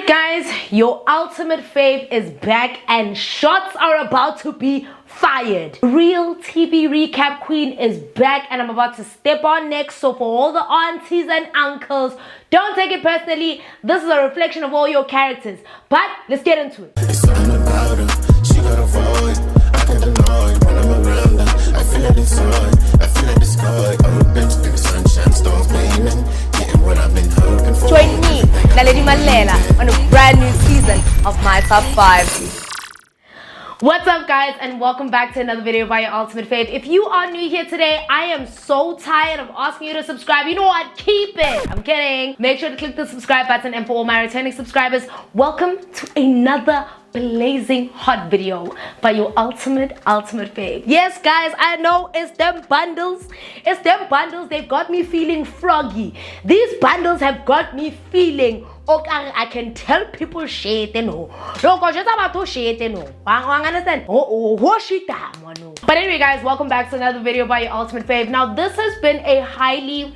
Alright guys, your ultimate fave is back and shots are about to be fired. Real TV recap queen is back and I'm about to step on next. So for all the aunties and uncles, don't take it personally. This is a reflection of all your characters. But let's get into it. It's something about her. She got a void. I can't deny it when I'm around her. I feel it inside. I feel like the sky. I'm a bench in the sunshine, stars gleaming. Getting what I've been hoping for. Join me, Naledi Mallela, on a brand new season of my top 5. What's up guys, and welcome back to another video by your ultimate fave. If you are new here today, I am so tired of asking you to subscribe. You know what? Keep it. I'm kidding. Make sure to click the subscribe button, and for all my returning subscribers, welcome to another blazing hot video by your ultimate fave. Yes guys, I know it's them bundles. It's them bundles. They've got me feeling froggy. These bundles have got me feeling okay, I can tell people shit, you know. Understand? But anyway guys, welcome back to another video by your ultimate fave. Now this has been a highly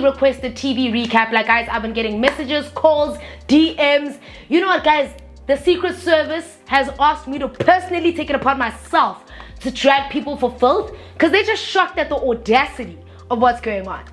requested TV recap. Like guys, I've been getting messages, calls, DMs. You know what guys, the Secret Service has asked me to personally take it upon myself to drag people for filth because they're just shocked at the audacity of what's going on.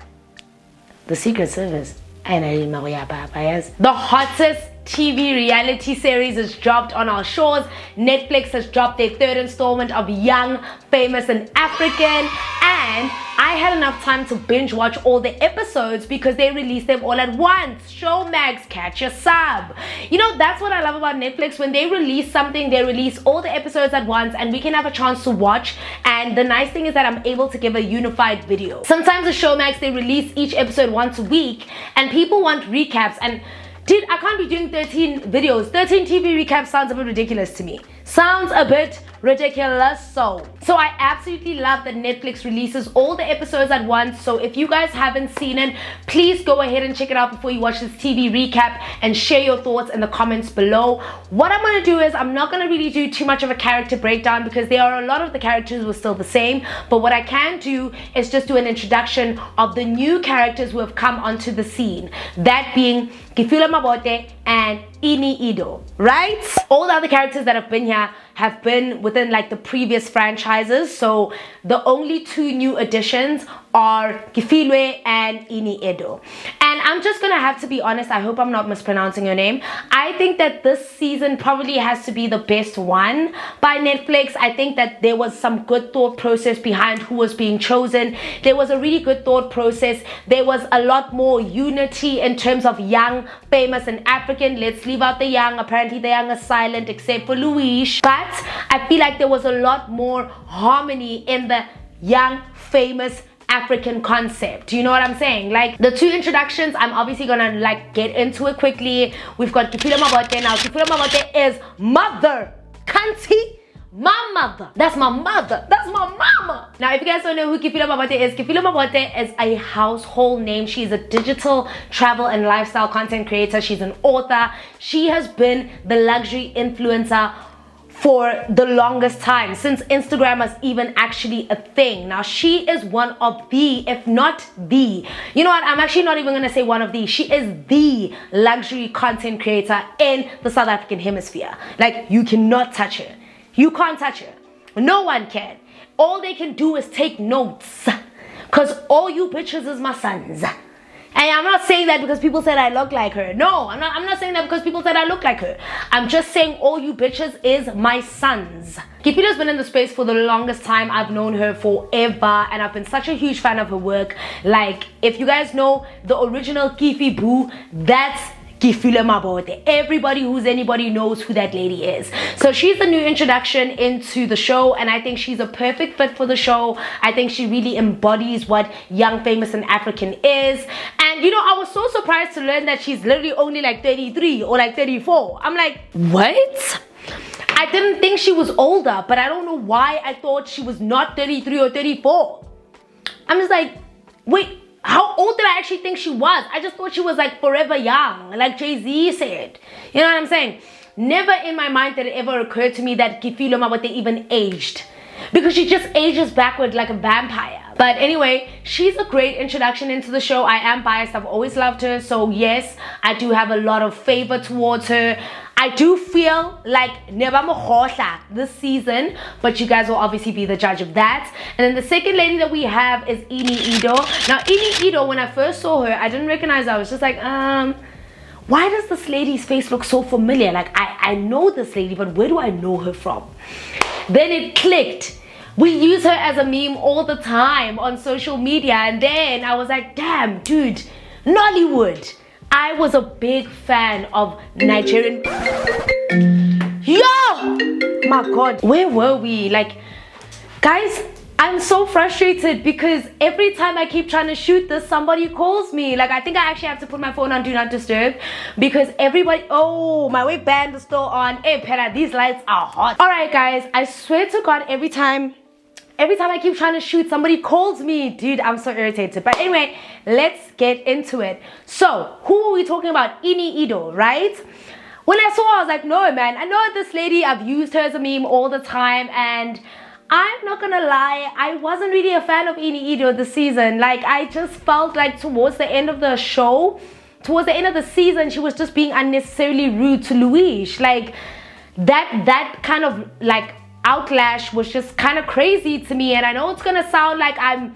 The Secret Service. The hottest TV reality series is dropped on our shores. Netflix has dropped their third installment of Young, Famous and African, and I had enough time to binge watch all the episodes because they released them all at once. Showmax, catch a sub. You know, that's what I love about Netflix. When they release something, they release all the episodes at once and we can have a chance to watch. And the nice thing is that I'm able to give a unified video. Sometimes with Showmax, they release each episode once a week and people want recaps, and dude, I can't be doing 13 videos. 13 TV recaps sounds a bit ridiculous to me. Sounds a bit ridiculous. So I absolutely love that Netflix releases all the episodes at once. So if you guys haven't seen it, please go ahead and check it out before you watch this TV recap and share your thoughts in the comments below. What I'm going to do is I'm not going to really do too much of a character breakdown because there are a lot of the characters who are still the same. But what I can do is just do an introduction of the new characters who have come onto the scene. That being Kifula Mabote and Ini-Ido, right? All the other characters that have been here have been within like the previous franchises. So the only two new additions are Kifilwe and Ini-Ido. And I'm just gonna have to be honest, I hope I'm not mispronouncing your name. I think that this season probably has to be the best one by Netflix. I think that there was some good thought process behind who was being chosen. There was a really good thought process. There was a lot more unity in terms of Young, Famous and African. Let's leave out the Young. Apparently the Young is silent except for Luish. But I feel like there was a lot more harmony in the Young, Famous, African concept. Do you know what I'm saying? Like the two introductions, I'm obviously gonna like get into it quickly. We've got Kifula Mabote now. Kifula Mabote is mother cunty. My mother. That's my mother. That's my mama. Now, if you guys don't know who Kifula Mabote is a household name. She's a digital travel and lifestyle content creator. She's an author. She has been the luxury influencer for the longest time, since Instagram was even actually a thing. Now, she is one of the, if not the, you know what, I'm actually not even gonna say one of the, she is the luxury content creator in the South African hemisphere. Like, you cannot touch her. You can't touch her. No one can. All they can do is take notes. Because all you bitches is my sons. And I'm not saying that because people said I look like her. No, I'm not saying that because people said I look like her. I'm just saying all you bitches is my sons. Kifula's been in the space for the longest time. I've known her forever and I've been such a huge fan of her work. Like, if you guys know the original Kifi Boo, that's Kifula Mabote. Everybody who's anybody knows who that lady is. So she's the new introduction into the show and I think she's a perfect fit for the show. I think she really embodies what Young, Famous and African is. And you know, I was so surprised to learn that she's literally only like 33 or like 34. I'm like, what? I didn't think she was older, but I don't know why I thought she was not 33 or 34. I'm just like, wait, how old did I actually think she was? I just thought she was like forever young, like Jay-Z said. You know what I'm saying? Never in my mind did it ever occur to me that Kifula Mabote even aged. Because she just ages backward like a vampire. But anyway, she's a great introduction into the show. I am biased, I've always loved her, so yes, I do have a lot of favor towards her. I do feel like this season, but you guys will obviously be the judge of that. And then the second lady that we have is Annie-Zari. Now Annie-Zari, when I first saw her, I didn't recognize her. I was just like, why does this lady's face look so familiar? Like, I know this lady, but where do I know her from? Then it clicked. We use her as a meme all the time on social media, and then I was like, damn, dude, Nollywood. I was a big fan of Nigerian. Yo! My God, where were we? Like, guys, I'm so frustrated because every time I keep trying to shoot this, somebody calls me. Like, I think I actually have to put my phone on Do Not Disturb because everybody, oh, my wave band is still on. Hey, Pera, these lights are hot. All right, guys, I swear to God, every time I keep trying to shoot, somebody calls me. Dude, I'm so irritated. But anyway, let's get into it. So, who are we talking about? Annie-Zari, right? When I saw her, I was like, no, man. I know this lady. I've used her as a meme all the time. And I'm not gonna lie, I wasn't really a fan of Annie-Zari this season. Like, I just felt like towards the end of the show, towards the end of the season, she was just being unnecessarily rude to Luish. Like, that kind of, like, outlash was just kind of crazy to me. And I know it's gonna sound like I'm,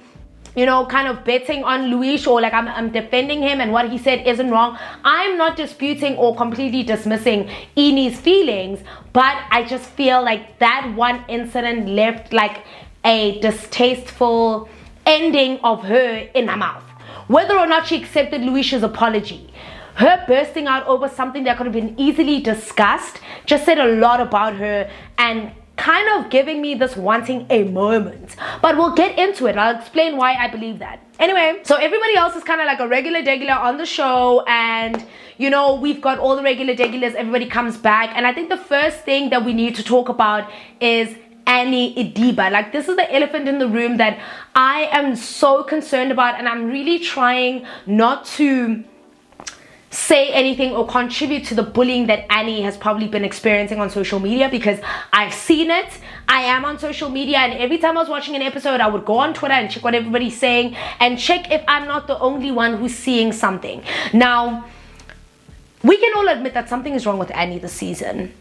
you know, kind of betting on Luish, or like I'm defending him and what he said isn't wrong. I'm not disputing or completely dismissing Annie's feelings, but I just feel like that one incident left like a distasteful ending of her in her mouth. Whether or not she accepted Luish's apology, her bursting out over something that could have been easily discussed just said a lot about her and kind of giving me this wanting a moment. But we'll get into it. I'll explain why I believe that. Anyway, so everybody else is kind of like a regular on the show, and you know, we've got all the regulars, everybody comes back, and I think the first thing that we need to talk about is Annie-Zari. Like, this is the elephant in the room that I am so concerned about, and I'm really trying not to say anything or contribute to the bullying that Annie has probably been experiencing on social media, because I've seen it. I am on social media, and every time I was watching an episode, I would go on Twitter and check what everybody's saying and check if I'm not the only one who's seeing something. Now, we can all admit that something is wrong with Annie this season.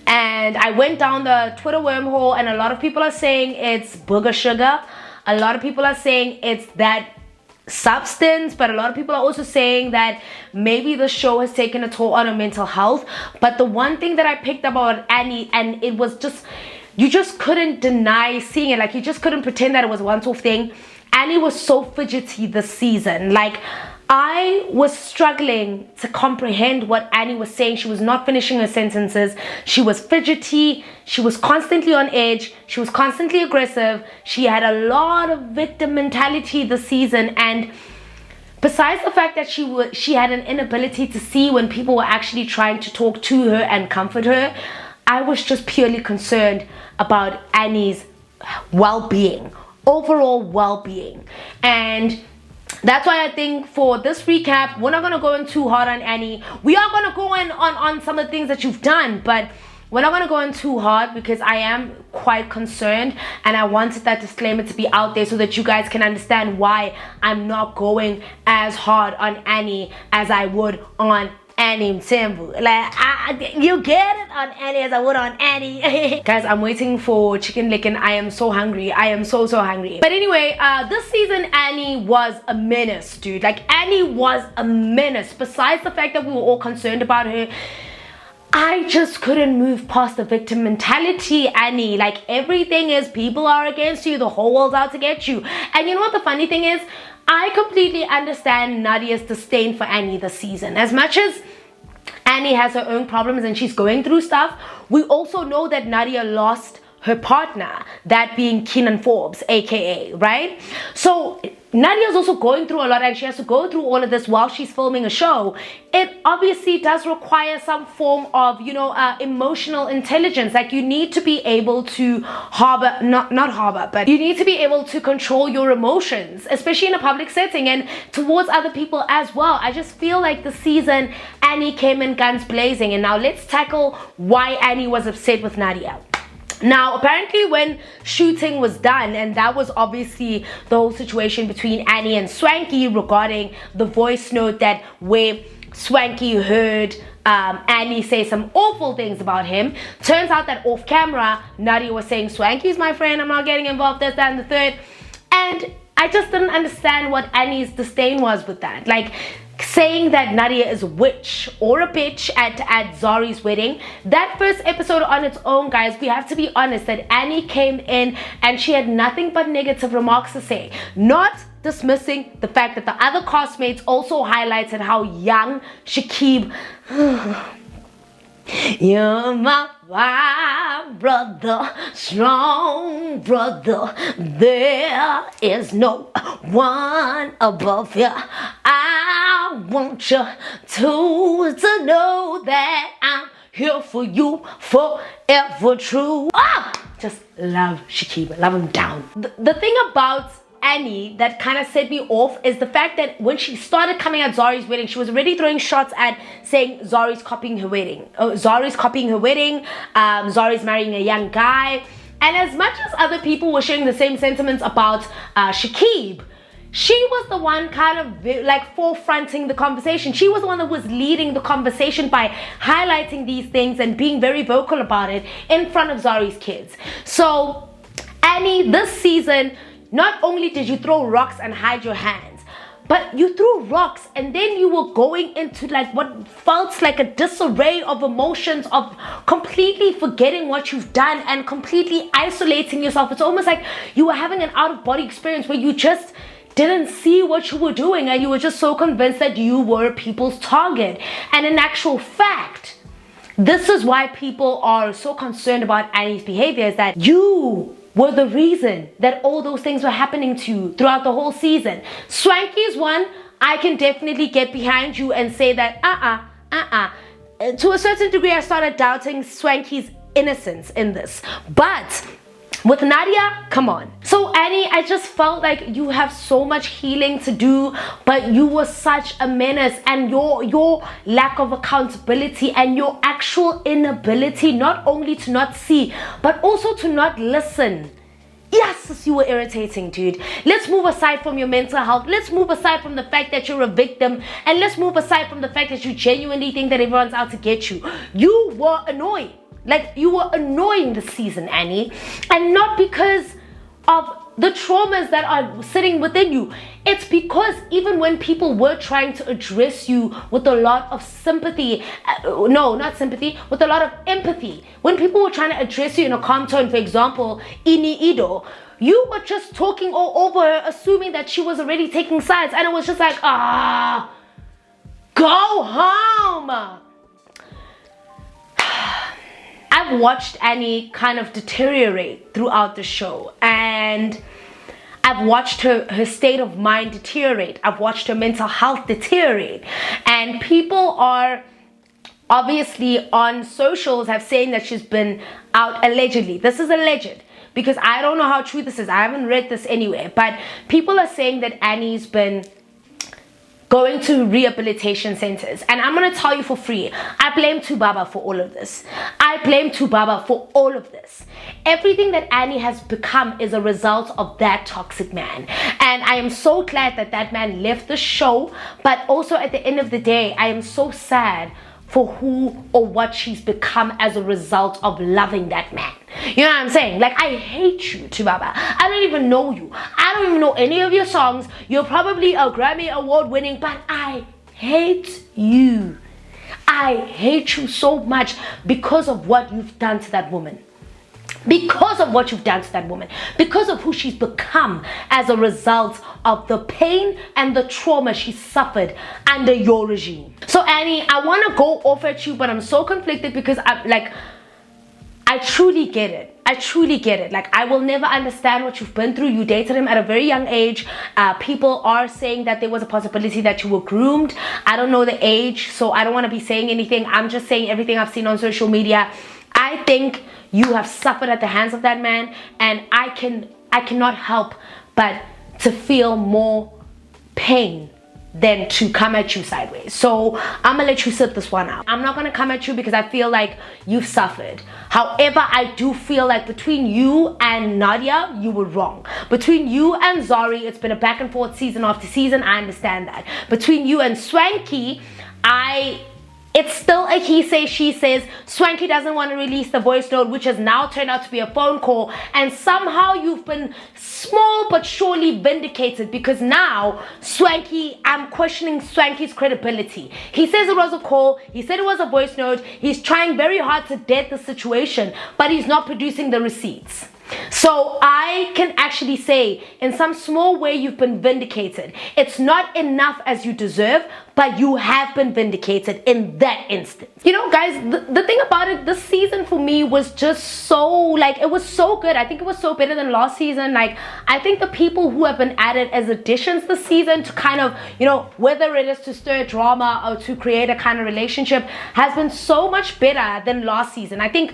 And I went down the Twitter wormhole, and a lot of people are saying it's booger sugar. A lot of people are saying it's that substance, but a lot of people are also saying that maybe the show has taken a toll on her mental health. But the one thing that I picked up about Annie, and it was just, you just couldn't deny seeing it, like you just couldn't pretend that it was a once-off thing. Annie was so fidgety this season. Like, I was struggling to comprehend what Annie was saying. She was not finishing her sentences. She was fidgety. She was constantly on edge. She was constantly aggressive. She had a lot of victim mentality this season. And besides the fact that she had an inability to see when people were actually trying to talk to her and comfort her, I was just purely concerned about Annie's well-being, overall well-being. And that's why I think for this recap, we're not going to go in too hard on Annie. We are going to go in on some of the things that you've done, but we're not going to go in too hard because I am quite concerned, and I wanted that disclaimer to be out there so that you guys can understand why I'm not going as hard on Annie as I would on Annie Mtembu. Like, you get it on Annie as I would on Annie. Guys, I'm waiting for chicken licken. I am so hungry. I am so hungry. But anyway, this season Annie was a menace, dude. Like, Annie was a menace. Besides the fact that we were all concerned about her, I just couldn't move past the victim mentality, Annie. Like, everything is people are against you, the whole world's out to get you. And you know what the funny thing is? I completely understand Nadia's disdain for Annie this season. As much as Annie has her own problems and she's going through stuff, we also know that Nadia lost her partner, that being Keenan Forbes, aka, right? So Nadia's also going through a lot, and she has to go through all of this while she's filming a show. It obviously does require some form of, you know, emotional intelligence. Like, you need to be able to but you need to be able to control your emotions, especially in a public setting and towards other people as well. I just feel like the season Annie came in guns blazing. And now let's tackle why Annie was upset with Nadia. Now, apparently when shooting was done, and that was obviously the whole situation between Annie and Swanky regarding the voice note that where Swanky heard Annie say some awful things about him. Turns out that off camera, Naledi was saying, Swanky's my friend, I'm not getting involved, this, that, and the third. And I just didn't understand what Annie's disdain was with that. Like, saying that Naledi is a witch or a bitch at Zari's wedding. That first episode on its own, guys, we have to be honest that Annie came in and she had nothing but negative remarks to say. Not dismissing the fact that the other castmates also highlighted how young Shakib you're my brother, strong brother. There is no one above you. I want you to know that I'm here for you, forever true. Just love Shakib, love him down. The thing about Annie that kind of set me off is the fact that when she started coming at Zari's wedding, she was already throwing shots at saying Zari's copying her wedding. Zari's copying her wedding. Zari's marrying a young guy. And as much as other people were sharing the same sentiments about Shakib, she was the one kind of like forefronting the conversation. She was the one that was leading the conversation by highlighting these things and being very vocal about it in front of Zari's kids. So Annie, this season, not only did you throw rocks and hide your hands, but you threw rocks and then you were going into like what felt like a disarray of emotions, of completely forgetting what you've done and completely isolating yourself. It's almost like you were having an out-of-body experience where you just didn't see what you were doing and you were just so convinced that you were people's target. And in actual fact, this is why people are so concerned about Annie's behavior, is that you were the reason that all those things were happening to you throughout the whole season. Swanky's one, I can definitely get behind you and say that to a certain degree I started doubting Swanky's innocence in this. But with Nadia, come on. So Annie, I just felt like you have so much healing to do, but you were such a menace, and your lack of accountability and your actual inability not only to not see, but also to not listen. Yes, you were irritating, dude. Let's move aside from your mental health. Let's move aside from the fact that you're a victim, and let's move aside from the fact that you genuinely think that everyone's out to get you. You were annoying. Like, you were annoying this season, Annie. And not because of the traumas that are sitting within you. It's because even when people were trying to address you with a lot of sympathy, no, not sympathy, with a lot of empathy. When people were trying to address you in a calm tone, for example, Ido, you were just talking all over her, assuming that she was already taking sides. And it was just like, go home. I've watched Annie kind of deteriorate throughout the show, and I've watched her state of mind deteriorate. I've watched her mental health deteriorate, and people are obviously on socials have saying that she's been out allegedly. This is alleged because I don't know how true this is. I haven't read this anywhere, but people are saying that Annie's been going to rehabilitation centers. And I'm going to tell you for free, I blame Tubaba for all of this. I blame Tubaba for all of this. Everything that Annie has become is a result of that toxic man. And I am so glad that that man left the show. But also at the end of the day, I am so sad for who or what she's become as a result of loving that man. You know what I'm saying? Like, I hate you, Tubaba. I don't even know you. I don't even know any of your songs. You're probably a Grammy Award winning, but I hate you. I hate you so much because of what you've done to that woman. Because of what you've done to that woman. Because of who she's become as a result of the pain and the trauma she suffered under your regime. So Annie, I want to go off at you, but I'm so conflicted because I truly get it. I truly get it. Like, I will never understand what you've been through. You dated him at a very young age. People are saying that there was a possibility that you were groomed. I don't know the age, so I don't want to be saying anything. I'm just saying everything I've seen on social media. I think you have suffered at the hands of that man, and I cannot help but to feel more pain than to come at you sideways. So I'm gonna let you sit this one out. I'm not gonna come at you because I feel like you've suffered. However, I do feel like between you and Nadia, you were wrong. Between you and Zari, it's been a back and forth season after season. I understand that. Between you and Swanky, it's still a he says, she says. Swanky doesn't want to release the voice note, which has now turned out to be a phone call. And somehow you've been small but surely vindicated, because now Swanky, I'm questioning Swanky's credibility. He says it was a call. He said it was a voice note. He's trying very hard to dead the situation, but he's not producing the receipts. So I can actually say in some small way you've been vindicated. It's not enough as you deserve, but you have been vindicated in that instance. You know, guys, the thing about it, this season for me was just so, like, it was so good. I think it was so better than last season. Like, I think the people who have been added as additions this season to kind of, you know, whether it is to stir drama or to create a kind of relationship, has been so much better than last season. I think,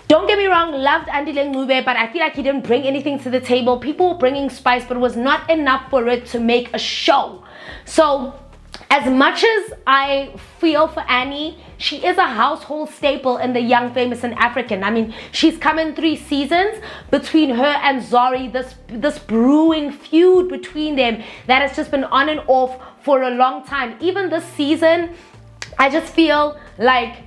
don't get me wrong, loved Andile Ngube, but I feel like he didn't bring anything to the table. People were bringing spice, but it was not enough for it to make a show. So as much as I feel for Annie, she is a household staple in the Young, Famous and African. I mean, she's come in 3 seasons. Between her and Zari, this brewing feud between them that has just been on and off for a long time. Even this season, I just feel like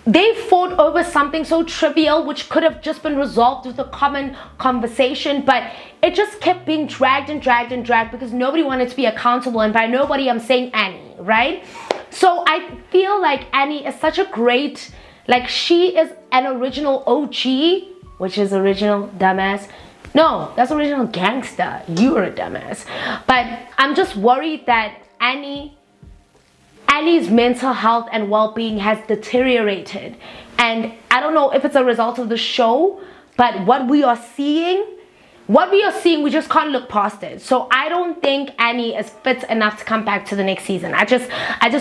they fought over something so trivial which could have just been resolved with a common conversation, but it just kept being dragged and dragged and dragged because nobody wanted to be accountable. And by nobody, I'm saying Annie, right? So I feel like Annie is such a great, like, she is an original OG, which is original dumbass. No, that's original gangster. You're a dumbass. But I'm just worried that Annie's mental health and well-being has deteriorated, and I don't know if it's a result of the show, but what we are seeing, we just can't look past it. So I don't think Annie is fit enough to come back to the next season. I just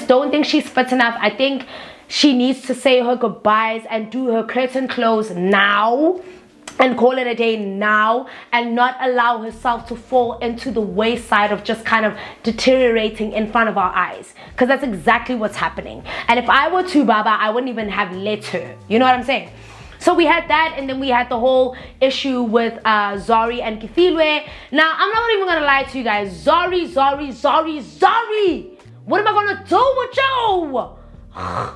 don't think she's fit enough. I think she needs to say her goodbyes and do her curtain close now and call it a day now, and not allow herself to fall into the wayside of just kind of deteriorating in front of our eyes, because that's exactly what's happening. And if I were to Baba, I wouldn't even have let her, you know what I'm saying? So we had that, and then we had the whole issue with Zari and Kifilwe. Now, I'm not even gonna lie to you guys. Zari, what am I gonna do with you?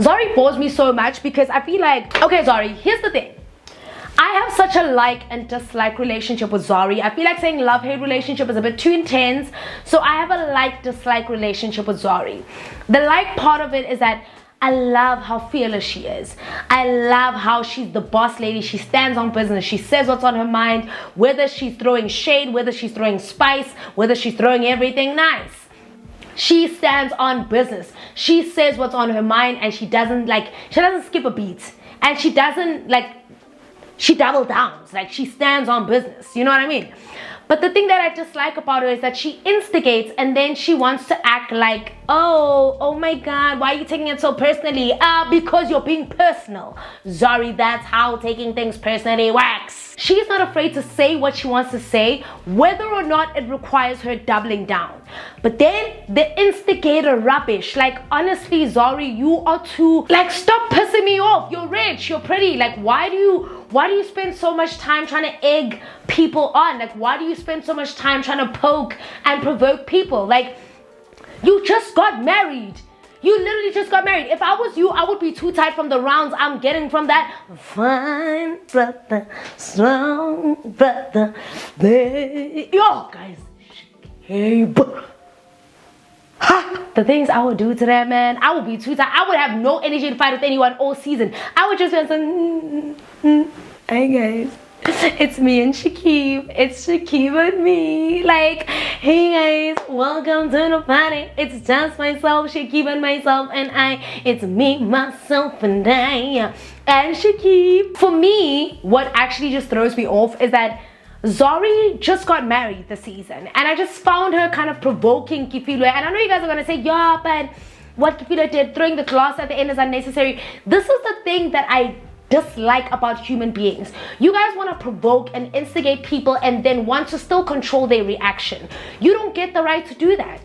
Zari bores me so much because I feel like, okay, Zari, here's the thing. I have such a like and dislike relationship with Zari. I feel like saying love-hate relationship is a bit too intense. So I have a like-dislike relationship with Zari. The like part of it is that I love how fearless she is. I love how she's the boss lady. She stands on business. She says what's on her mind, whether she's throwing shade, whether she's throwing spice, whether she's throwing everything nice. She stands on business. She says what's on her mind, and she doesn't skip a beat. And she doesn't she double downs, like she stands on business, you know what I mean? But the thing that I dislike about her is that she instigates and then she wants to act like, oh my God, why are you taking it so personally? Because you're being personal. Zari, that's how taking things personally works. She's not afraid to say what she wants to say, whether or not it requires her doubling down. But then the instigator rubbish, like, honestly, Zari, you are too, like, stop pissing me off. You're rich, you're pretty. Like, why do you spend so much time trying to egg people on? Like, why do you spend so much time trying to poke and provoke people? Like, you just got married. You literally just got married. If I was you, I would be too tight from the rounds I'm getting from that fine brother, strong brother. Yo, guys. Hey, the things I would do to that man, I would be too tight. I would have no energy to fight with anyone all season. I would just be like, hey guys, it's me and Shakib. It's Shakib and me. Like, hey guys, welcome to the party. It's just myself, Shakib and myself and I. It's me, myself and I. And Shakib. For me, what actually just throws me off is that Zari just got married this season, and I just found her kind of provoking Kifilwe. And I know you guys are gonna say, yeah, but what Kifilwe did, throwing the glass at the end, is unnecessary. This is the thing that I dislike about human beings. You guys want to provoke and instigate people and then want to still control their reaction. You don't get the right to do that.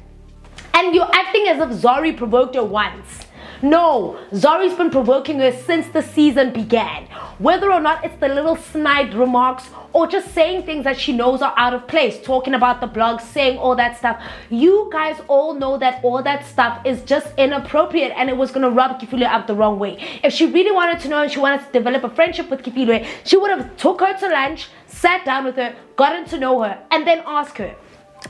And you're acting as if Zari provoked her once. No, Zari's been provoking her since the season began. Whether or not it's the little snide remarks or just saying things that she knows are out of place, talking about the blog, saying all that stuff. You guys all know that all that stuff is just inappropriate and it was going to rub Kifilwe up the wrong way. If she really wanted to know and she wanted to develop a friendship with Kifilwe, she would have took her to lunch, sat down with her, gotten to know her, and then asked her.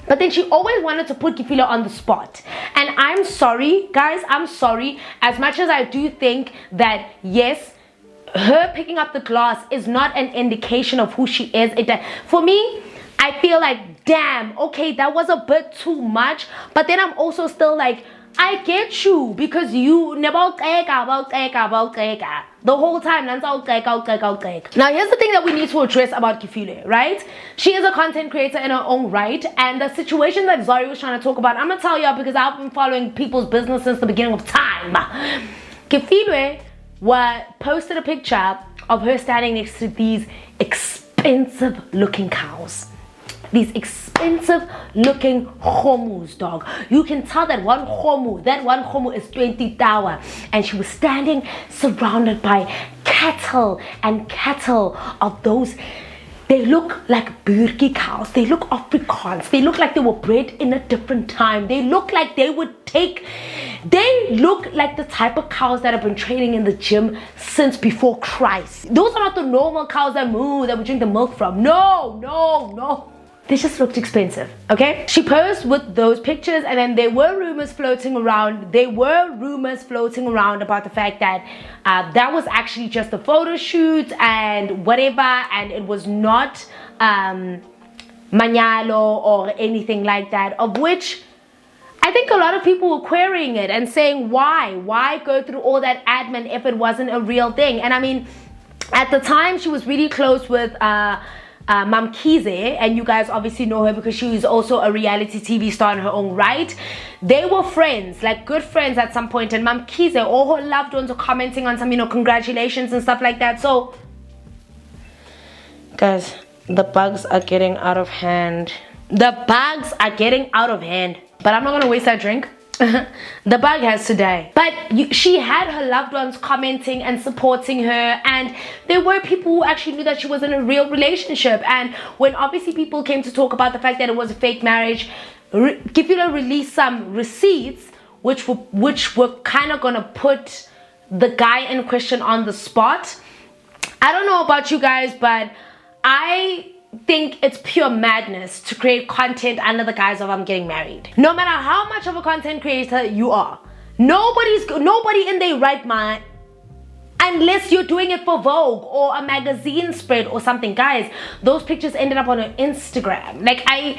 But then she always wanted to put Kifilwe on the spot. And I'm sorry, guys, I'm sorry. As much as I do think that, yes, her picking up the glass is not an indication of who she is. For me, I feel like, damn, okay, that was a bit too much. But then I'm also still like, I get you, because you never the whole time. Now here's the thing that we need to address about Kifilwe, right? She is a content creator in her own right, and the situation that Zari was trying to talk about, I'm gonna tell y'all because I've been following people's business since the beginning of time. Kifilwe posted a picture of her standing next to these expensive looking cows. These expensive looking khomus, dog. You can tell that one khomu is 20,000, and she was standing surrounded by cattle and cattle of those. They look like Burki cows. They look Afrikaans. They look like they were bred in a different time. They look like they look like the type of cows that have been training in the gym since before Christ. Those are not the normal cows that moo that we drink the milk from. No. They just looked expensive, okay? She posed with those pictures, and then there were rumors floating around. About the fact that that was actually just a photo shoot and whatever, and it was not manyalo or anything like that, of which I think a lot of people were querying it and saying, why go through all that admin if it wasn't a real thing? And I mean, at the time, she was really close with Mamkize, and you guys obviously know her because she is also a reality TV star in her own right. They were friends, like good friends at some point, and Mamkize, all her loved ones were commenting on some, congratulations and stuff like that. So, guys, the bugs are getting out of hand. But I'm not gonna waste that drink. The bug has to die. But she had her loved ones commenting and supporting her, and there were people who actually knew that she was in a real relationship. And when obviously people came to talk about the fact that it was a fake marriage, Kifilwe released some receipts which were kind of gonna put the guy in question on the spot. I don't know about you guys, but I think it's pure madness to create content under the guise of I'm getting married. No matter how much of a content creator you are, nobody in their right mind, unless you're doing it for Vogue or a magazine spread or something. Guys, those pictures ended up on her Instagram. Like, as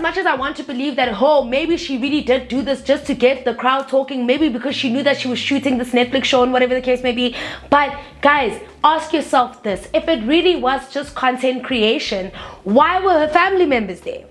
much as I want to believe that, maybe she really did do this just to get the crowd talking, maybe because she knew that she was shooting this Netflix show and whatever the case may be. But guys, ask yourself this: if it really was just content creation, why were her family members there?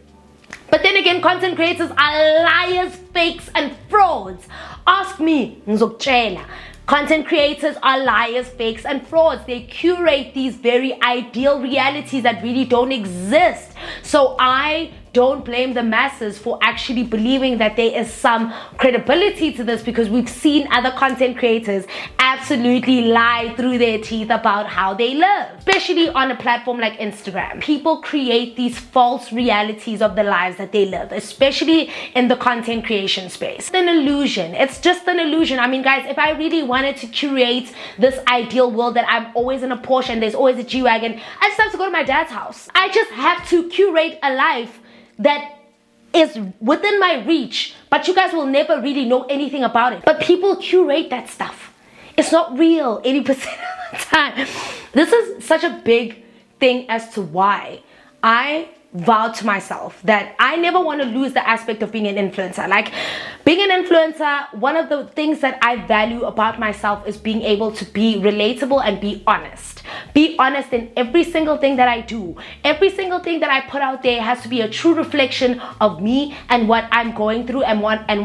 But then again, content creators are liars, fakes, and frauds. Ask me, ngizokutshela. Content creators are liars, fakes, and frauds. They curate these very ideal realities that really don't exist. So I don't blame the masses for actually believing that there is some credibility to this, because we've seen other content creators absolutely lie through their teeth about how they live, especially on a platform like Instagram. People create these false realities of the lives that they live, especially in the content creation space. It's an illusion. It's just an illusion. I mean, guys, if I really wanted to curate this ideal world that I'm always in a Porsche and there's always a G-Wagon, I just have to go to my dad's house. I just have to curate a life that is within my reach, but you guys will never really know anything about it. But people curate that stuff. It's not real 80% of the time. This is such a big thing as to why I vowed to myself that I never want to lose the aspect of being an influencer. Like, being an influencer, one of the things that I value about myself is being able to be relatable and be honest. Be honest in every single thing that I do. Every single thing that I put out there has to be a true reflection of me and what I'm going through and what I'm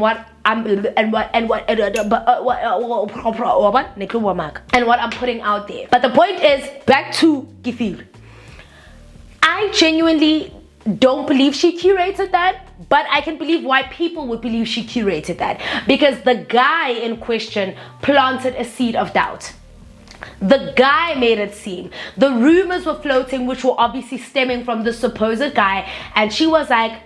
putting out there. But the point is, back to Kifilwe. I genuinely don't believe she curated that. but I can believe why people would believe she curated that, because the guy in question planted a seed of doubt. The guy made it seem, the rumors were floating, which were obviously stemming from the supposed guy, and she was like,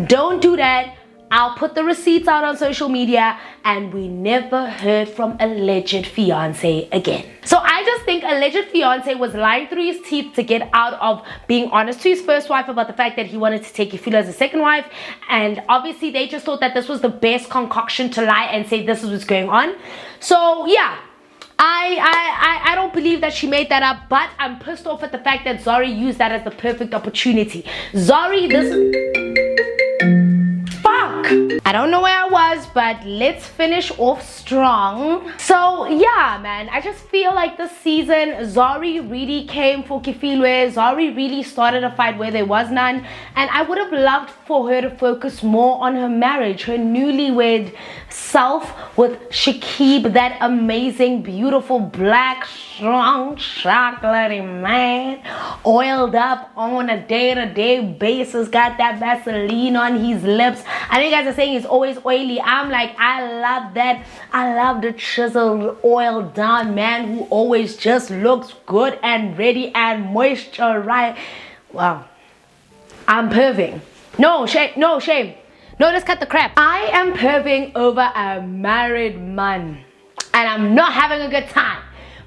don't do that. I'll put the receipts out on social media. And we never heard from alleged fiance again. So I just think alleged fiance was lying through his teeth to get out of being honest to his first wife about the fact that he wanted to take Kefilo as a second wife. And obviously they just thought that this was the best concoction to lie and say this is what's going on. So yeah, I don't believe that she made that up, but I'm pissed off at the fact that Zari used that as the perfect opportunity. Zari, I don't know where I was, but let's finish off strong. So yeah, man, I just feel like this season Zari really came for Kefilo. Zari really started a fight where there was none, and I would have loved for her to focus more on her marriage, her newlywed self with Shakib, that amazing, beautiful, black, strong, chocolatey man, oiled up on a day-to-day basis, got that Vaseline on his lips. I know you guys are saying he's always oily. I'm like, I love that. I love the chiseled, oiled down man who always just looks good and ready and moisturized. Wow, I'm perving. No shame, no shame. No, let's cut the crap. I am perving over a married man, and I'm not having a good time.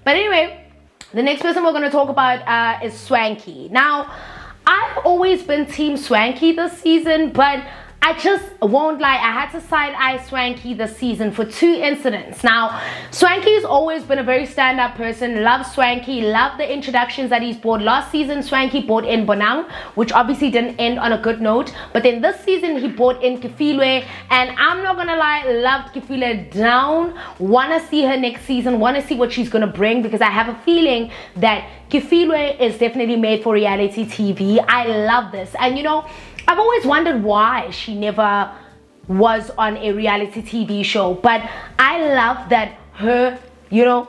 But anyway, the next person we're going to talk about is Swanky. Now, I've always been team Swanky this season, but I just won't lie, I had to side-eye Swanky this season for 2 incidents. Now, Swanky's always been a very stand-up person, loves Swanky, loved the introductions that he's brought. Last season, Swanky brought in Bonang, which obviously didn't end on a good note. But then this season, he brought in Kefilo, and I'm not gonna lie, loved Kefilo down. Wanna see her next season, wanna see what she's gonna bring, because I have a feeling that Kefilo is definitely made for reality TV. I love this. And you know, I've always wondered why she never was on a reality TV show, but I love that her, you know,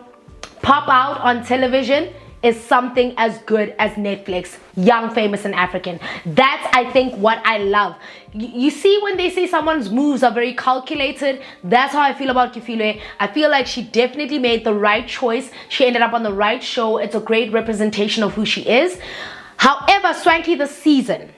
pop out on television is something as good as Netflix, Young, Famous and African. That's, I think, what I love. You see, when they say someone's moves are very calculated, that's how I feel about Kefilo. I feel like she definitely made the right choice. She ended up on the right show. It's a great representation of who she is. However, Swanky this season,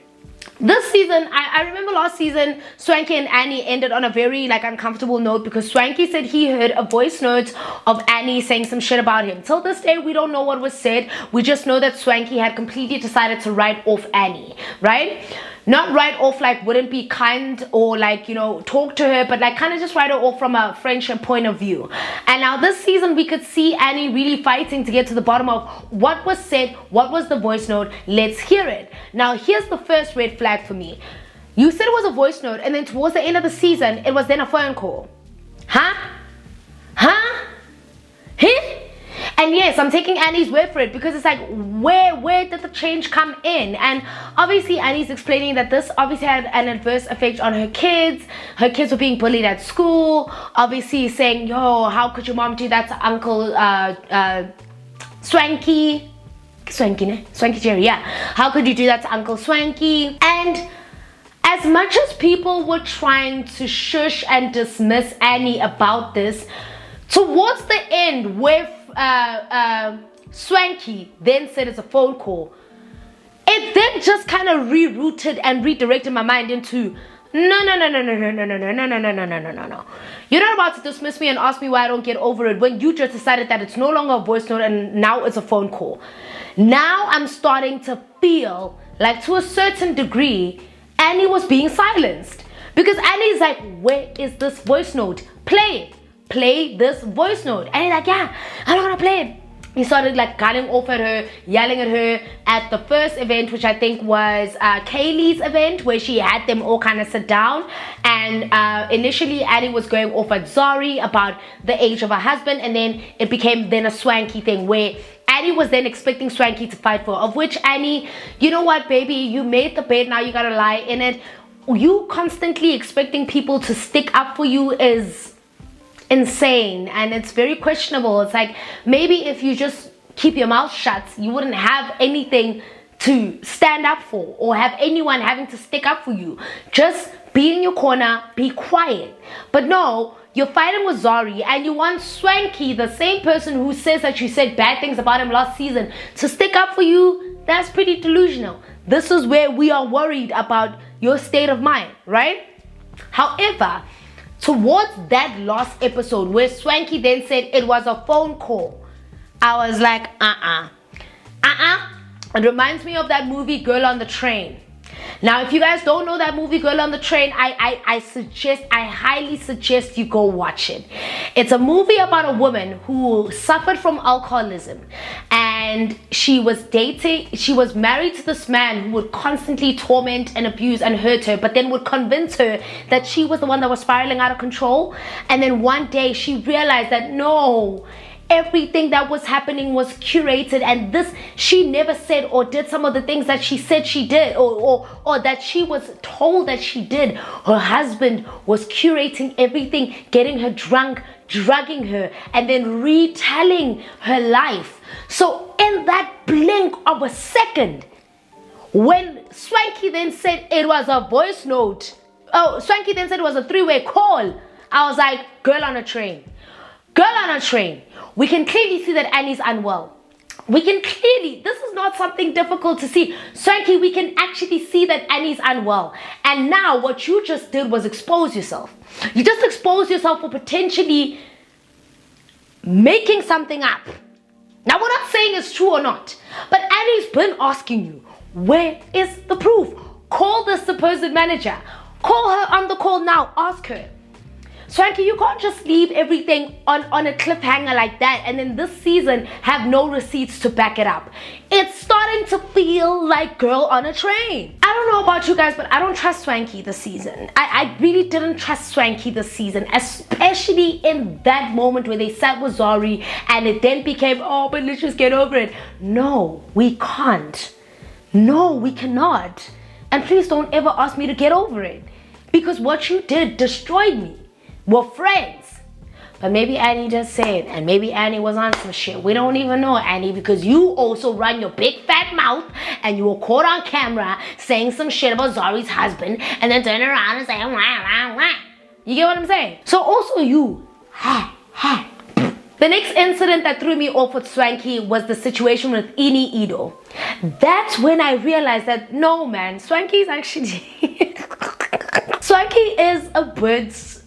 I remember last season, Swanky and Annie ended on a very uncomfortable note, because Swanky said he heard a voice note of Annie saying some shit about him. Till this day, we don't know what was said. We just know that Swanky had completely decided to write off Annie, right? Not write off wouldn't be kind or talk to her, but kind of just write her off from a friendship point of view. And now this season we could see Annie really fighting to get to the bottom of what was said, what was the voice note. Let's hear it. Now here's the first red flag for me. You said it was a voice note, and then towards the end of the season it was then a phone call. Huh? And yes, I'm taking Annie's word for it, because it's like, where did the change come in? And obviously Annie's explaining that this obviously had an adverse effect on her kids. Her kids were being bullied at school. Obviously saying, yo, how could your mom do that to Uncle Swanky Jerry, yeah. How could you do that to Uncle Swanky? And as much as people were trying to shush and dismiss Annie about this, towards the end where Swanky then said it's a phone call, it then just kind of rerouted and redirected my mind into no. You're not about to dismiss me and ask me why I don't get over it, when you just decided that it's no longer a voice note and now it's a phone call. Now I'm starting to feel like, to a certain degree, Annie was being silenced, because Annie's like, where is this voice note? Play this voice note. And he's like, yeah, I'm not gonna play it. He started gulling off at her, yelling at her at the first event, which I think was Kaylee's event, where she had them all kind of sit down. And initially Annie was going off at Zari about the age of her husband, and then it became then a Swanky thing where Annie was then expecting Swanky to fight for, of which Annie, you know what, baby, you made the bed, now you gotta lie in it. You constantly expecting people to stick up for you is insane, and it's very questionable. It's like, maybe if you just keep your mouth shut, you wouldn't have anything to stand up for or have anyone having to stick up for you. Just be in your corner, be quiet. But no, you're fighting with Zari and you want Swanky, the same person who says that you said bad things about him last season, to stick up for you. That's pretty delusional. This is where we are worried about your state of mind, right? However, towards that last episode where Swanky then said it was a phone call, I was like, It reminds me of that movie Girl on the Train. Now, if you guys don't know that movie Girl on the Train, I highly suggest you go watch it. It's a movie about a woman who suffered from alcoholism, and she was married to this man who would constantly torment and abuse and hurt her, but then would convince her that she was the one that was spiraling out of control. And then one day she realized that no, everything that was happening was curated, and this, she never said or did some of the things that she said she did or that she was told that she did. Her husband was curating everything, getting her drunk, drugging her, and then retelling her life. So in that blink of a second, when Swanky then said it was a voice note, Swanky then said it was a three-way call, I was like, Girl on a Train. Girl on a Train. We can clearly see that Annie's unwell. This is not something difficult to see. Swanky, we can actually see that Annie's unwell. And now what you just did was expose yourself. You just exposed yourself for potentially making something up. Now, we're not saying it's true or not, but Annie's been asking you, where is the proof? Call the supposed manager. Call her on the call now. Ask her. Swanky, you can't just leave everything on a cliffhanger like that and then this season have no receipts to back it up. It's starting to feel like Girl on a Train. I don't know about you guys, but I don't trust Swanky this season. I really didn't trust Swanky this season, especially in that moment where they sat with Zari and it then became, oh, but let's just get over it. No, we can't. No, we cannot. And please don't ever ask me to get over it, because what you did destroyed me. We're friends. But maybe Annie just said, and maybe Annie was on some shit. We don't even know, Annie, because you also run your big fat mouth and you were caught on camera saying some shit about Zari's husband and then turn around and say, wah, wah, wah. You get what I'm saying? So also you, The next incident that threw me off with Swanky was the situation with Annie-Zari. That's when I realized that no, man, Swanky is actually Swanky is a bit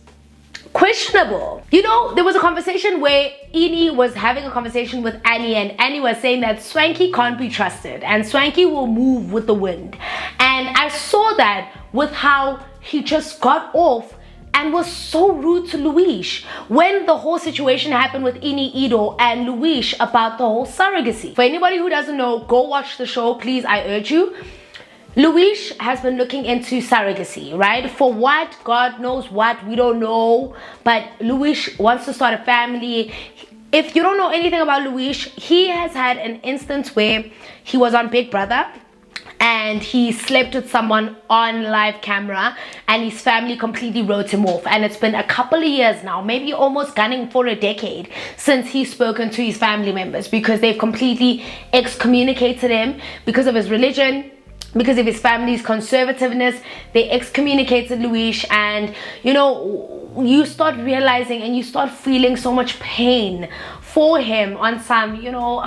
questionable. You know, there was a conversation where Annie was having a conversation with Annie, and Annie was saying that Swanky can't be trusted and Swanky will move with the wind. And I saw that with how he just got off and was so rude to Luish when the whole situation happened with Annie-Zari and Luish about the whole surrogacy. For anybody who doesn't know, go watch the show, please, I urge you. Luish has been looking into surrogacy, right? For what? God knows what, we don't know. But Luish wants to start a family. If you don't know anything about Luish, he has had an instance where he was on Big Brother and he slept with someone on live camera and his family completely wrote him off. And it's been a couple of years now, maybe almost gunning for a decade, since he's spoken to his family members, because they've completely excommunicated him because of his religion, because of his family's conservativeness. They excommunicated Luish, and you know, you start realizing and you start feeling so much pain for him on some, you know,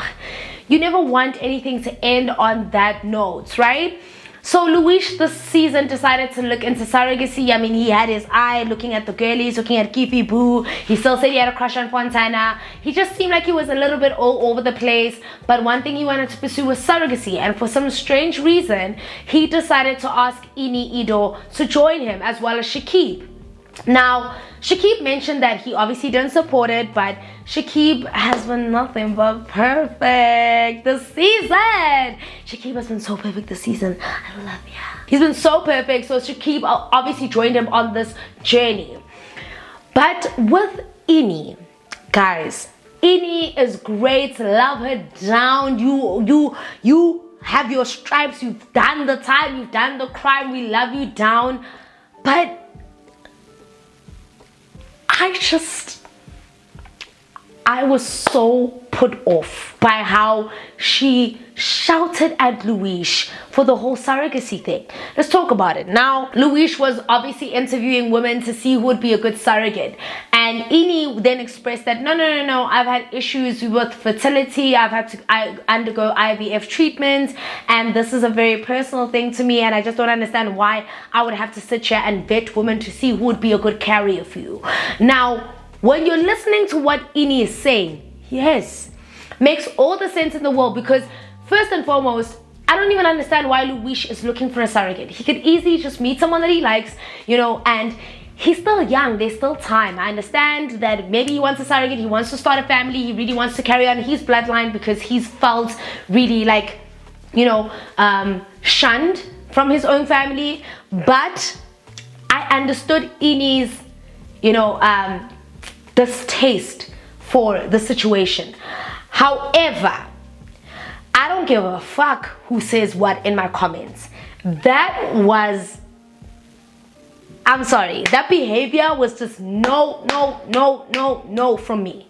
you never want anything to end on that note, right? So Luish this season decided to look into surrogacy. I mean, he had his eye looking at the girlies, looking at Kifi Boo. He still said he had a crush on Fontana. He just seemed like he was a little bit all over the place. But one thing he wanted to pursue was surrogacy. And for some strange reason, he decided to ask Annie-Zari to join him, as well as Shakib. Now, Shakib mentioned that he obviously didn't support it, but Shakib has been nothing but perfect this season. Shakib has been so perfect this season. I love you. He's been so perfect. So Shakib obviously joined him on this journey. But with Annie, guys, Annie is great. Love her down. You have your stripes. You've done the time. You've done the crime. We love you down. But I was so put off by how she shouted at Luish for the whole surrogacy thing. Let's talk about it. Now, Luish was obviously interviewing women to see who would be a good surrogate. And Ini then expressed that, no, I've had issues with fertility. I undergo IVF treatment. And this is a very personal thing to me. And I just don't understand why I would have to sit here and vet women to see who would be a good carrier for you. Now, when you're listening to what Ini is saying, yes, makes all the sense in the world, because first and foremost, I don't even understand why Luish is looking for a surrogate. He could easily just meet someone that he likes, you know, and he's still young. There's still time. I understand that maybe he wants a surrogate. He wants to start a family. He really wants to carry on his bloodline because he's felt really like, you know, shunned from his own family. But I understood Ini's, you know, distaste for the situation. However, I don't give a fuck who says what in my comments. That was, I'm sorry, that behavior was just no from me.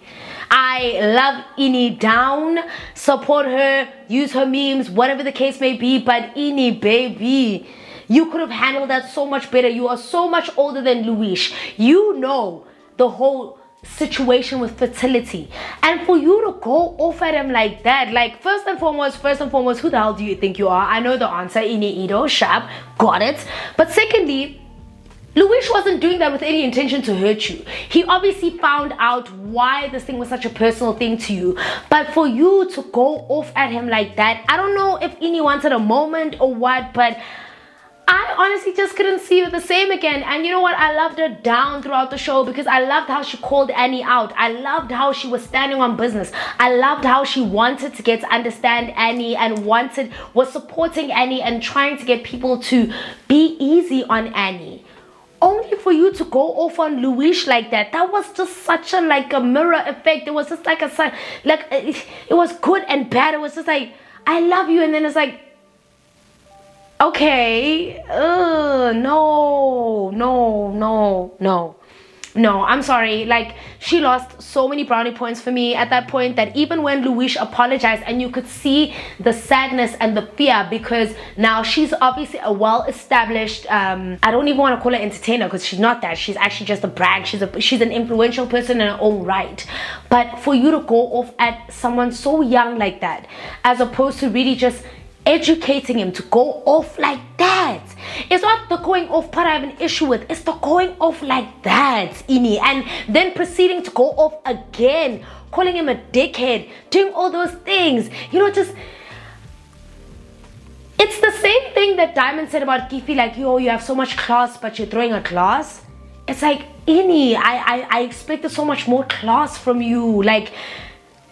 I love Ini down, support her, use her memes, whatever the case may be, but Ini, baby, you could have handled that so much better. You are so much older than Luish. You know the whole situation with fertility, and for you to go off at him like that, like first and foremost, who the hell do you think you are? I know the answer, Ini Ido, sharp, got it. But secondly, Luish wasn't doing that with any intention to hurt you. He obviously found out why this thing was such a personal thing to you. But for you to go off at him like that, I don't know if Ini wanted a moment or what, but I honestly just couldn't see her the same again. And you know what? I loved her down throughout the show because I loved how she called Annie out. I loved how she was standing on business. I loved how she wanted to get to understand Annie and was supporting Annie and trying to get people to be easy on Annie. Only for you to go off on Luish like that, that was just such a like a mirror effect. It was just like it was good and bad. It was just like, I love you, and then it's like, okay, no, I'm sorry. Like, she lost so many brownie points for me at that point, that even when Luish apologized, and you could see the sadness and the fear, because now she's obviously a well-established, I don't even want to call her entertainer because she's not that. She's actually just a brag. She's an influential person in her own right. But for you to go off at someone so young like that, as opposed to really just educating him, to go off like that. It's not the going off part I have an issue with. It's the going off like that, Ini. And then proceeding to go off again, calling him a dickhead, doing all those things. You know, just... It's the same thing that Diamond said about Kifi, like, yo, you have so much class, but you're throwing a class. It's like, Ini, I expected so much more class from you. Like...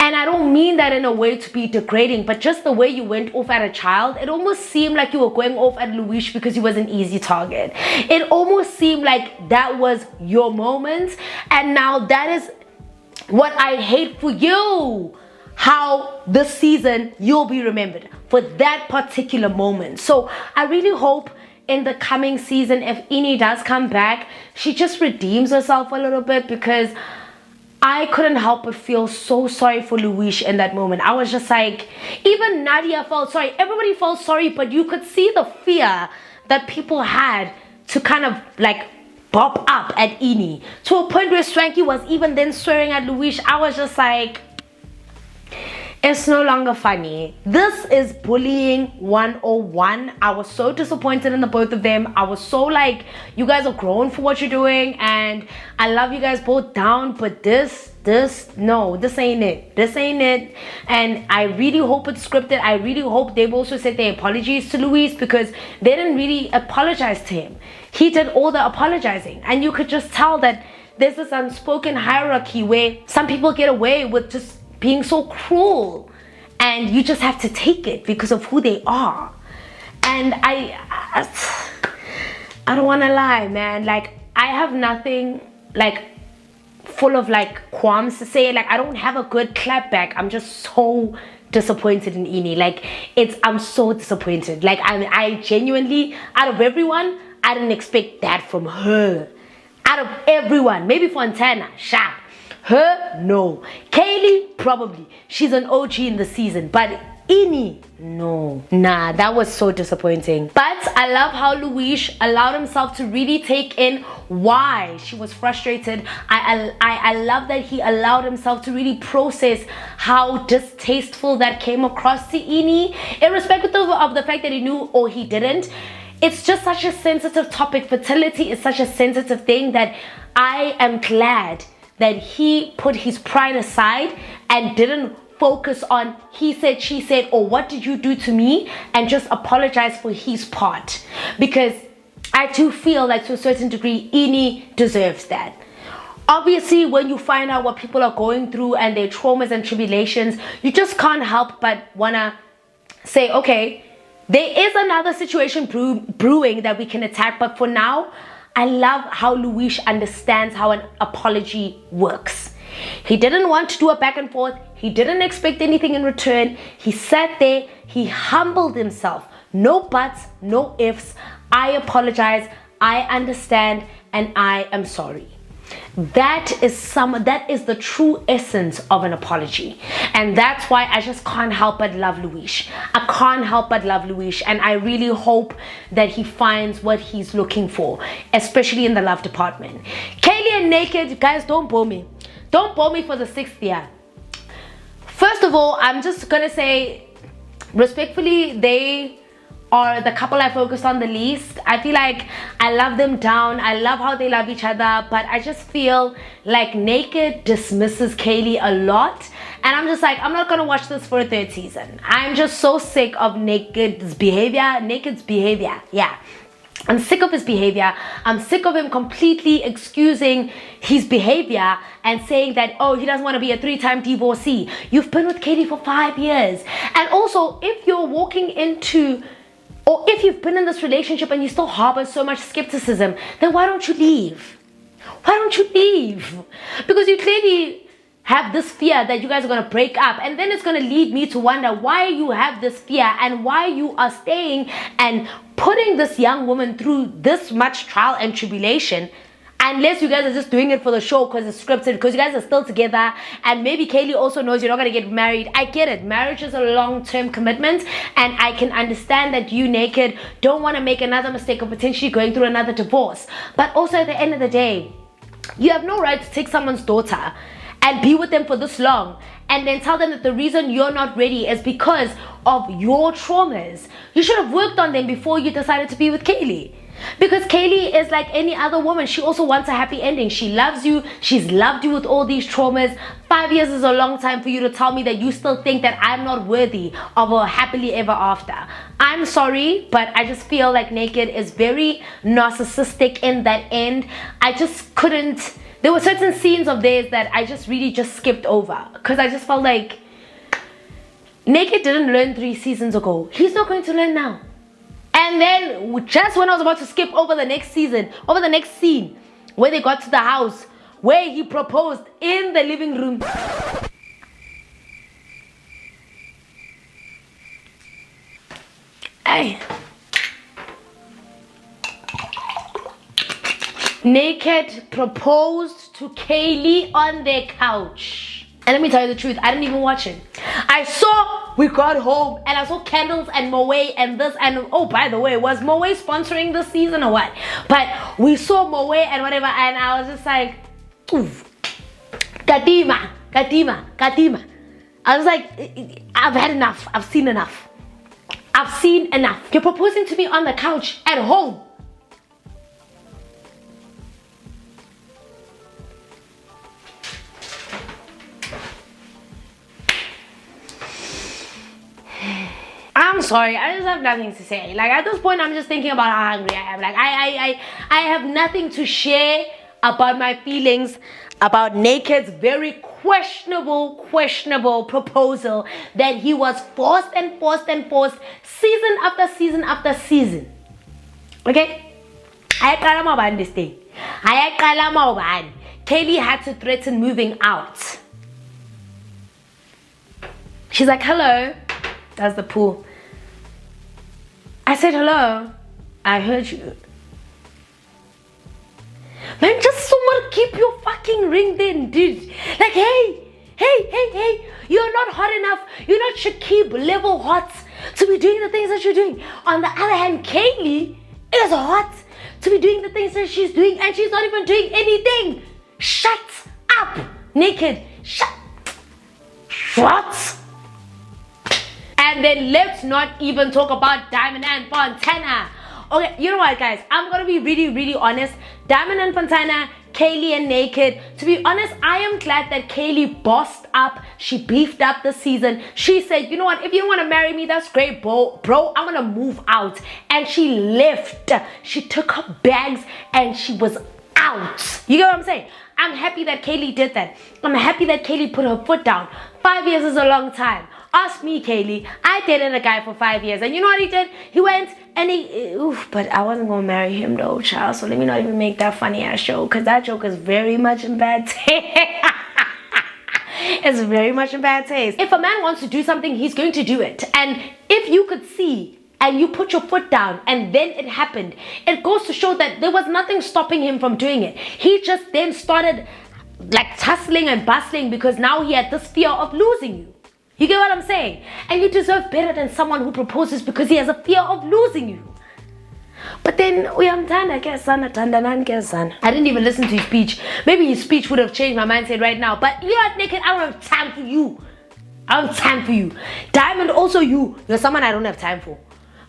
And I don't mean that in a way to be degrading, but just the way you went off at a child, it almost seemed like you were going off at Luish because he was an easy target. It almost seemed like that was your moment. And now that is what I hate for you. How this season you'll be remembered for that particular moment. So I really hope in the coming season, if Ini does come back, she just redeems herself a little bit, because I couldn't help but feel so sorry for Luish in that moment. I was just like, even Nadia felt sorry. Everybody felt sorry, but you could see the fear that people had to kind of like pop up at Ini. To a point where Swanky was even then swearing at Luish. I was just like, it's no longer funny. This is bullying 101. I was so disappointed in the both of them. I was so like, you guys are grown for what you're doing, and I love you guys both down, but no, this ain't it. This ain't it. And I really hope it's scripted. I really hope they've also said their apologies to Luis, because they didn't really apologize to him. He did all the apologizing, and you could just tell that there's this unspoken hierarchy where some people get away with just being so cruel, and you just have to take it because of who they are. And I don't want to lie, man. Like, I have nothing like full of like qualms to say. Like, I don't have a good clap back. I'm just so disappointed in Ini. Like, I'm so disappointed. Like, I genuinely, out of everyone, I didn't expect that from her. Out of everyone, maybe Fontana, sharp. Her, no. Kaylee, probably. She's an OG in the season. But Annie, no. Nah, that was so disappointing. But I love how Luish allowed himself to really take in why she was frustrated. I love that he allowed himself to really process how distasteful that came across to Annie, irrespective of the fact that he knew or he didn't. It's just such a sensitive topic. Fertility is such a sensitive thing that I am glad that he put his pride aside and didn't focus on he said, she said, or what did you do to me, and just apologize for his part. Because I do feel like to a certain degree, Annie deserves that. Obviously, when you find out what people are going through and their traumas and tribulations, you just can't help but wanna say, okay, there is another situation brewing that we can attack, but for now, I love how Luish understands how an apology works. He didn't want to do a back and forth. He didn't expect anything in return. He sat there. He humbled himself. No buts, no ifs. I apologize. I understand, and I am sorry. That is the true essence of an apology, and that's why I just can't help but love Luish. I can't help but love Luish, and I really hope that he finds what he's looking for, especially in the love department. Kaylee and Naked, guys, don't bore me. Don't bore me for the 6th year. First of all, I'm just gonna say respectfully, they are the couple I focused on the least. I feel like I love them down. I love how they love each other, but I just feel like Naked dismisses Kaylee a lot, and I'm just like, I'm not gonna watch this for a 3rd season. I'm just so sick of Naked's behavior. Yeah, I'm sick of his behavior. I'm sick of him completely excusing his behavior and saying that, oh, he doesn't want to be a 3-time divorcee. You've been with Kaylee for 5 years. And also, if you're walking into, or if you've been in this relationship and you still harbor so much skepticism, then why don't you leave? Why don't you leave? Because you clearly have this fear that you guys are going to break up, and then it's going to lead me to wonder why you have this fear and why you are staying and putting this young woman through this much trial and tribulation, unless you guys are just doing it for the show because it's scripted, because you guys are still together, and maybe Kaylee also knows you're not going to get married. I get it. Marriage is a long-term commitment, and I can understand that you, Naked, don't want to make another mistake of potentially going through another divorce. But also at the end of the day, you have no right to take someone's daughter and be with them for this long and then tell them that the reason you're not ready is because of your traumas. You should have worked on them before you decided to be with Kaylee. Because Kaylee is like any other woman. She also wants a happy ending. She loves you. She's loved you with all these traumas. 5 years is a long time for you to tell me that you still think that I'm not worthy of a happily ever after. I'm sorry, but I just feel like Naked is very narcissistic in that end. I just couldn't. There were certain scenes of theirs that I just really just skipped over, because I just felt like Naked didn't learn 3 seasons ago. He's not going to learn now. And then just when I was about to skip over the next season, over the next scene, where they got to the house, where he proposed in the living room. Hey. Naked proposed to Kaylee on their couch. And let me tell you the truth, I didn't even watch it. I saw we got home and I saw candles and Moe and this, and oh, by the way, was Moe sponsoring this season or what? But we saw Moe and whatever, and I was just like, oof. Kadima. I was like, I've had enough. I've seen enough. You're proposing to me on the couch at home. I'm sorry, I just have nothing to say. Like, at this point, I'm just thinking about how hungry I am. Like, I have nothing to share about my feelings about Naked's very questionable proposal that he was forced, season after season after season. Okay? This thing. Kaylee had to threaten moving out. She's like, hello. That's the pool. I said hello. I heard you. Man, just somewhat not keep your fucking ring then, dude? Like, hey, you're not hot enough. You're not Shakib level hot to be doing the things that you're doing. On the other hand, Kaylee is hot to be doing the things that she's doing, and she's not even doing anything. Shut up, naked. What? And then let's not even talk about Diamond and Fontana. Okay, you know what, guys? I'm gonna be really honest. Diamond and Fontana, Kaylee and Naked. To be honest, I am glad that Kaylee bossed up. She beefed up this season. She said, you know what? If you don't want to marry me, that's great, bro. I'm gonna move out. And she left. She took her bags and she was out. You get what I'm saying? I'm happy that Kaylee did that. I'm happy that Kaylee put her foot down. 5 years is a long time. Ask me, Kaylee. I dated a guy for 5 years, and you know what he did? He went and but I wasn't gonna marry him though, child. So let me not even make that funny ass joke, because that joke is very much in bad taste. It's very much in bad taste. If a man wants to do something, he's going to do it. And if you could see and you put your foot down and then it happened, it goes to show that there was nothing stopping him from doing it. He just then started like tussling and bustling because now he had this fear of losing you. You get what I'm saying? And you deserve better than someone who proposes because he has a fear of losing you. But then, I didn't even listen to his speech. Maybe his speech would have changed my mindset right now. But you know what, Naked? I don't have time for you. I don't have time for you. Diamond, also you. You're someone I don't have time for.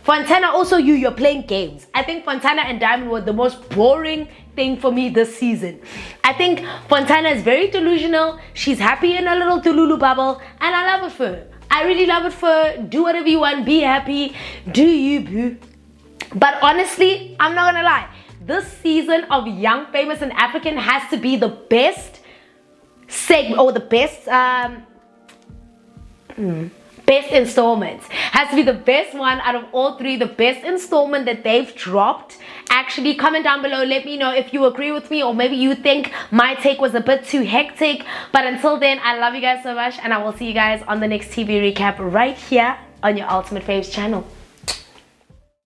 Fontana, also you're playing games. I think Fontana and Diamond were the most boring thing for me this season. I think Fontana is very delusional. She's happy in a little Tululu bubble, and I love it for her. I really love it for her. Do whatever you want. Be happy. Do you, boo. But honestly, I'm not gonna lie. This season of Young, Famous, and African has to be the best segment, or the best best installments. Has to be the best one out of all three, the best installment that they've dropped. Actually, comment down below, let me know if you agree with me or maybe you think my take was a bit too hectic. But until then, I love you guys so much, and I will see you guys on the next TV recap right here on your Ultimate Faves channel.